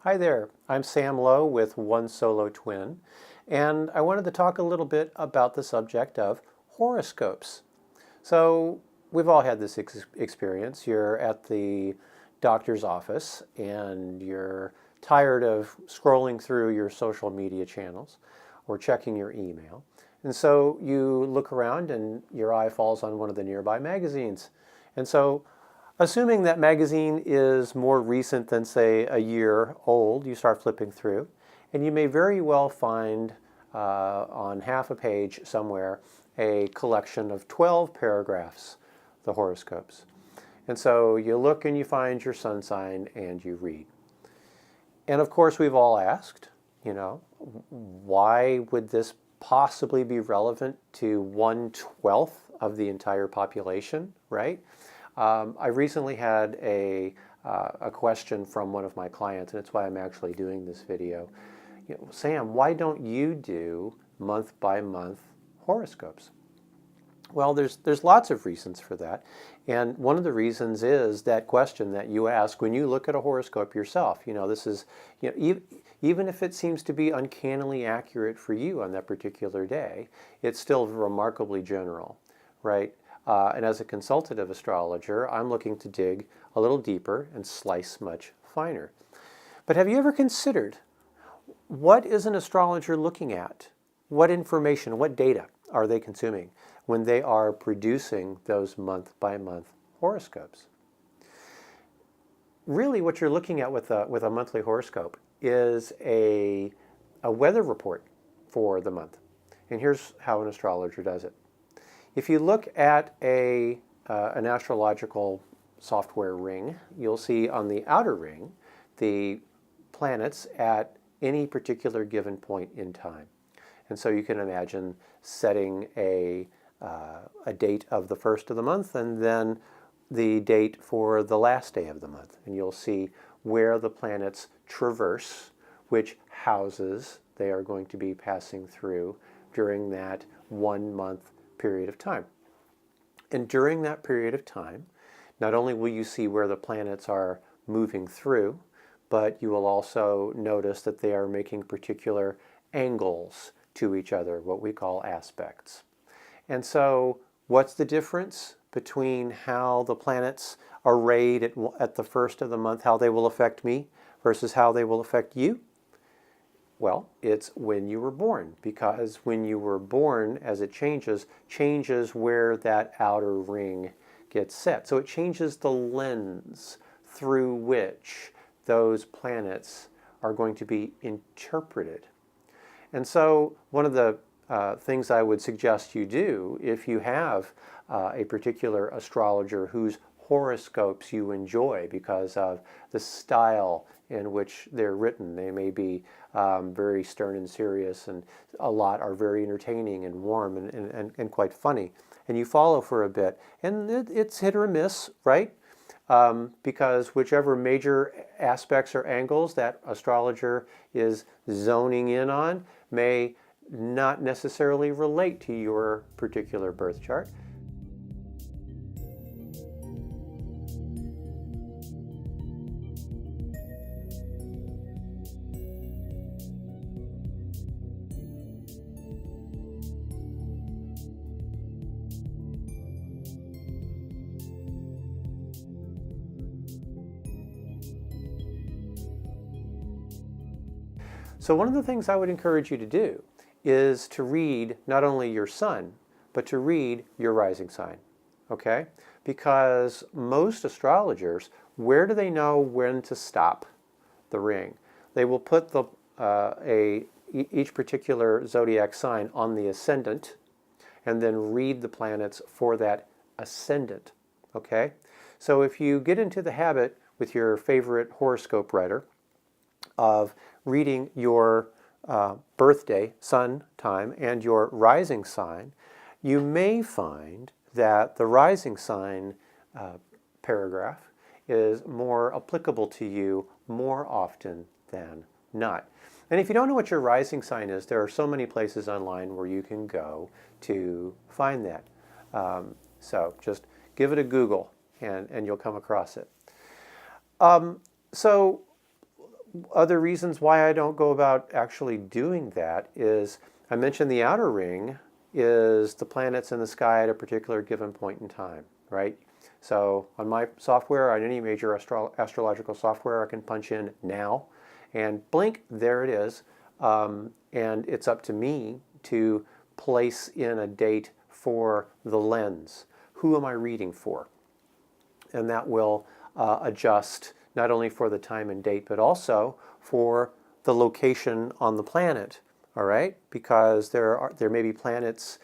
Hi there, I'm Sam Lowe with One Solo Twin, and I wanted to talk a little bit about the subject of horoscopes. So, we've all had this experience. You're at the doctor's office and you're tired of scrolling through your social media channels or checking your email. And so you look around and your eye falls on one of the nearby magazines. And so assuming that magazine is more recent than, say, a year old, you start flipping through, and you may very well find on half a page somewhere a collection of 12 paragraphs, the horoscopes. And so you look and you find your sun sign and you read. And of course, we've all asked, why would this possibly be relevant to 1/12 of the entire population, right? I recently had a question from one of my clients, and it's why I'm actually doing this video. Sam, why don't you do month by month horoscopes? Well, there's lots of reasons for that. And one of the reasons is that question that you ask when you look at a horoscope yourself. This is, even if it seems to be uncannily accurate for you on that particular day, it's still remarkably general, right? And as a consultative astrologer, I'm looking to dig a little deeper and slice much finer. But have you ever considered, what is an astrologer looking at? What information, what data are they consuming when they are producing those month-by-month horoscopes? Really, what you're looking at with a monthly horoscope is a weather report for the month. And here's how an astrologer does it. If you look at an astrological software ring, you'll see on the outer ring the planets at any particular given point in time. And so you can imagine setting a date of the first of the month and then the date for the last day of the month. And you'll see where the planets traverse, which houses they are going to be passing through during that 1 month period of time. And during that period of time, not only will you see where the planets are moving through, but you will also notice that they are making particular angles to each other, what we call aspects. And so what's the difference between how the planets are arrayed at the first of the month, how they will affect me, versus how they will affect you? Well, it's when you were born, because when you were born, as it changes where that outer ring gets set. So it changes the lens through which those planets are going to be interpreted. And so one of the things I would suggest you do, if you have a particular astrologer whose horoscopes you enjoy because of the style in which they're written. They may be very stern and serious, and a lot are very entertaining and warm and quite funny. And you follow for a bit, and it's hit or miss, right? Because whichever major aspects or angles that astrologer is zoning in on may not necessarily relate to your particular birth chart. So one of the things I would encourage you to do is to read not only your sun, but to read your rising sign, okay? Because most astrologers, where do they know when to stop the ring? They will put each particular zodiac sign on the ascendant and then read the planets for that ascendant, okay? So if you get into the habit with your favorite horoscope writer of reading your birthday, sun time, and your rising sign, you may find that the rising sign paragraph is more applicable to you more often than not. And if you don't know what your rising sign is, there are so many places online where you can go to find that. So just give it a Google and you'll come across it. So other reasons why I don't go about actually doing that is I mentioned the outer ring is the planets in the sky at a particular given point in time, right? So on my software, on any major astrological software, I can punch in now and blink, there it is. And it's up to me to place in a date for the lens. Who am I reading for? And that will adjust not only for the time and date, but also for the location on the planet. All right, because there may be planets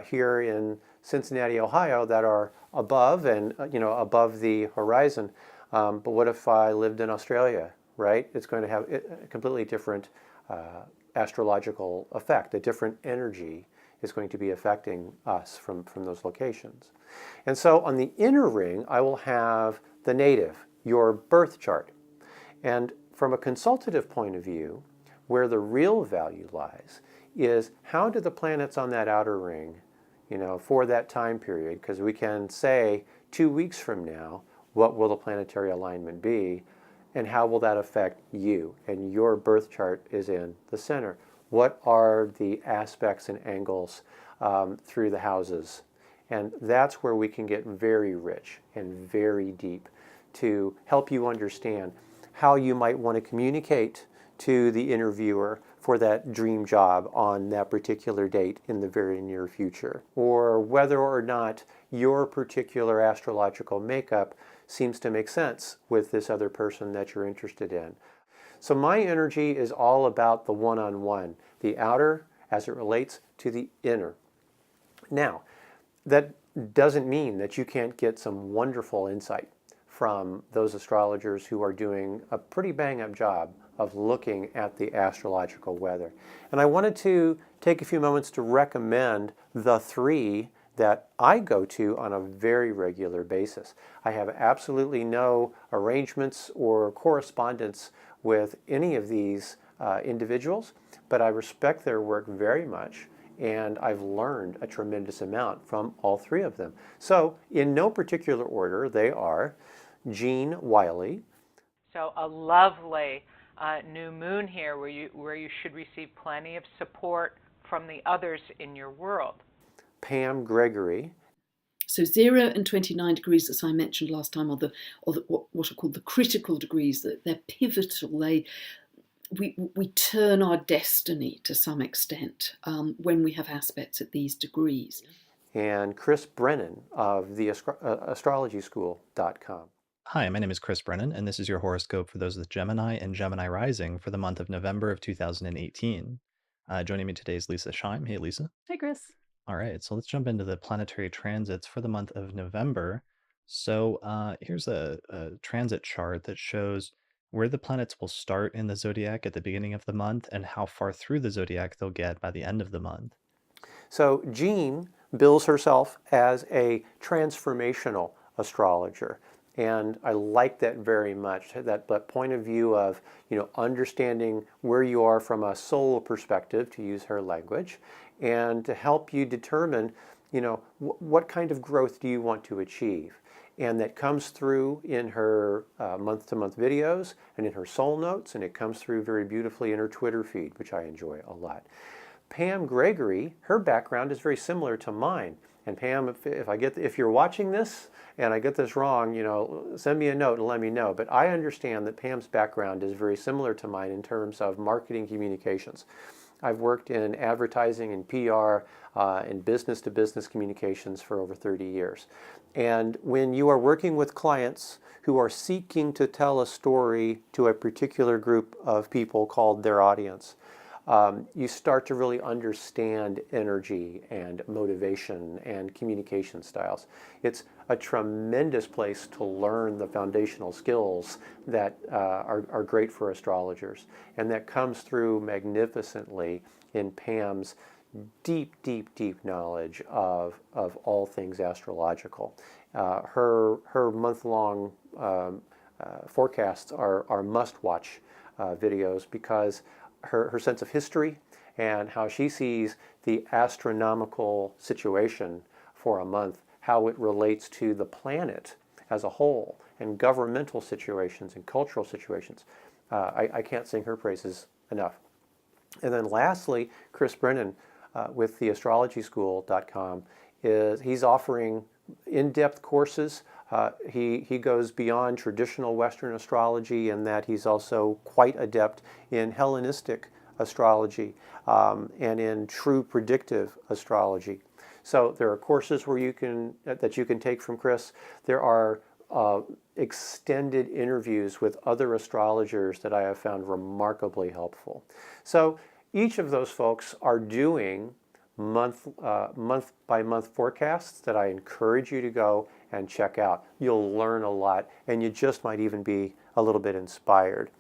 here in Cincinnati, Ohio, that are above and above the horizon. But what if I lived in Australia? Right, it's going to have a completely different astrological effect. A different energy is going to be affecting us from those locations. And so on the inner ring, I will have the native, your birth chart. And from a consultative point of view, where the real value lies is how do the planets on that outer ring, for that time period, because we can say 2 weeks from now, what will the planetary alignment be, and how will that affect you? And your birth chart is in the center. What are the aspects and angles through the houses? And that's where we can get very rich and very deep to help you understand how you might want to communicate to the interviewer for that dream job on that particular date in the very near future, or whether or not your particular astrological makeup seems to make sense with this other person that you're interested in. So my energy is all about the one-on-one, the outer as it relates to the inner. Now, that doesn't mean that you can't get some wonderful insight from those astrologers who are doing a pretty bang-up job of looking at the astrological weather. And I wanted to take a few moments to recommend the 3 that I go to on a very regular basis. I have absolutely no arrangements or correspondence with any of these individuals, but I respect their work very much, and I've learned a tremendous amount from all 3 of them. So in no particular order, they are Jean Wiley. So a lovely new moon here where you should receive plenty of support from the others in your world. Pam Gregory. So 0 and 29 degrees, as I mentioned last time, are what are called the critical degrees. That they're pivotal. We turn our destiny to some extent when we have aspects at these degrees. And Chris Brennan of the astrologyschool.com. Hi, my name is Chris Brennan, and this is your horoscope for those with Gemini and Gemini rising for the month of November of 2018. Joining me today is Lisa Scheim. Hey, Lisa. Hi, Chris. All right, so let's jump into the planetary transits for the month of November. So here's a transit chart that shows where the planets will start in the zodiac at the beginning of the month and how far through the zodiac they'll get by the end of the month. So Jean bills herself as a transformational astrologer. And I like that very much, that point of view of, understanding where you are from a soul perspective, to use her language, and to help you determine, what kind of growth do you want to achieve. And that comes through in her month-to-month videos and in her soul notes, and it comes through very beautifully in her Twitter feed, which I enjoy a lot. Pam Gregory, her background is very similar to mine. And Pam, if you're watching this and I get this wrong, send me a note and let me know. But I understand that Pam's background is very similar to mine in terms of marketing communications. I've worked in advertising and PR and business-to-business communications for over 30 years. And when you are working with clients who are seeking to tell a story to a particular group of people called their audience, you start to really understand energy and motivation and communication styles. It's a tremendous place to learn the foundational skills that are great for astrologers. And that comes through magnificently in Pam's deep, deep, deep knowledge of all things astrological. Her month-long forecasts are must-watch videos because her sense of history and how she sees the astronomical situation for a month, how it relates to the planet as a whole, and governmental situations and cultural situations. I can't sing her praises enough. And then lastly, Chris Brennan with theastrologyschool.com he's offering in-depth courses. He goes beyond traditional Western astrology in that he's also quite adept in Hellenistic astrology and in true predictive astrology. So there are courses where that you can take from Chris. There are extended interviews with other astrologers that I have found remarkably helpful. So each of those folks are doing month by month forecasts that I encourage you to go and check out. You'll learn a lot, and you just might even be a little bit inspired.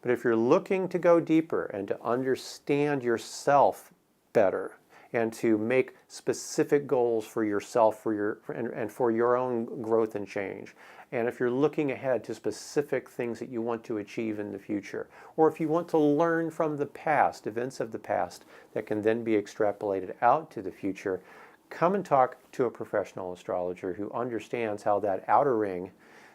But if you're looking to go deeper and to understand yourself better, and to make specific goals for yourself and for your own growth and change. And if you're looking ahead to specific things that you want to achieve in the future, or if you want to learn from the past, events of the past that can then be extrapolated out to the future, come and talk to a professional astrologer who understands how that outer ring,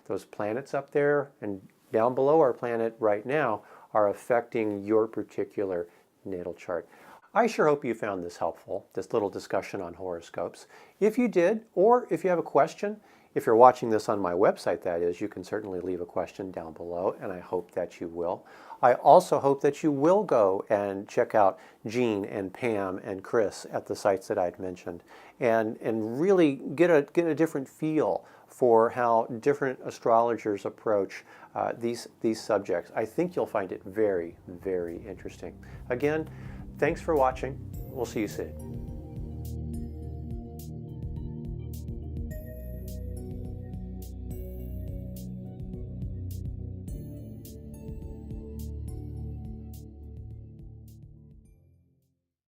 those planets up there and down below our planet right now, are affecting your particular natal chart. I sure hope you found this helpful, this little discussion on horoscopes. If you did, or if you have a question, if you're watching this on my website, that is, you can certainly leave a question down below, and I hope that you will. I also hope that you will go and check out Jean and Pam and Chris at the sites that I'd mentioned, and really get a different feel for how different astrologers approach these subjects. I think you'll find it very, very interesting. Again, thanks for watching. We'll see you soon.